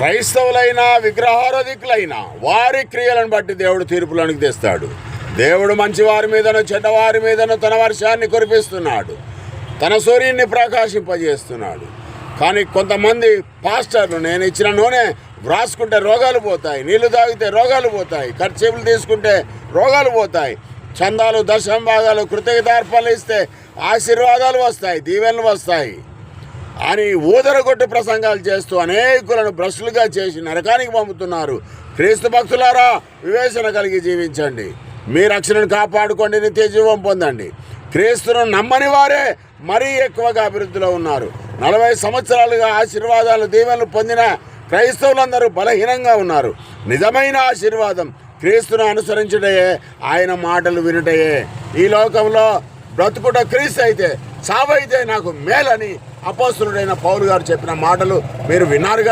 క్రైస్తవులైనా విగ్రహారాధికులైనా వారి క్రియలను బట్టి దేవుడు తీర్పులోనికి తెస్తాడు. దేవుడు మంచివారి మీదను చెడ్డవారి మీదను తన వర్షాన్ని కురిపిస్తున్నాడు, తన సూర్యుని ప్రకాశింపజేస్తున్నాడు. కానీ కొంతమంది పాస్టర్లు నేను ఇచ్చిన నూనె వ్రాసుకుంటే రోగాలు పోతాయి, నీళ్లు తాగితే రోగాలు పోతాయి, ఖర్చీపులు తీసుకుంటే రోగాలు పోతాయి, చందాలు దశమ భాగాలు కృతజ్ఞతార్పణలు ఇస్తే ఆశీర్వాదాలు వస్తాయి, దీవెనలు వస్తాయి అని ఊదరగొట్టు ప్రసంగాలు చేస్తూ అనేకులను భ్రష్టులుగా చేసి నరకానికి పంపుతున్నారు. క్రీస్తు భక్తులారా, వివేచన కలిగి జీవించండి, మీ రక్షణను కాపాడుకోండి, నిత్య జీవం పొందండి. క్రీస్తును నమ్మని వారే మరీ ఎక్కువగా అభివృద్ధిలో ఉన్నారు. 40 సంవత్సరాలుగా ఆశీర్వాదాలు దీవెనలు పొందిన క్రైస్తవులందరూ బలహీనంగా ఉన్నారు. నిజమైన ఆశీర్వాదం క్రీస్తును అనుసరించుటయే, ఆయన మాటలు వినుటయే. ఈ లోకంలో బ్రతుకుట క్రీస్తు అయితే, చావైతే నాకు మేలని అపోస్తలుడైన పౌలు గారు చెప్పిన మాటలు మీరు విన్నారు కదా.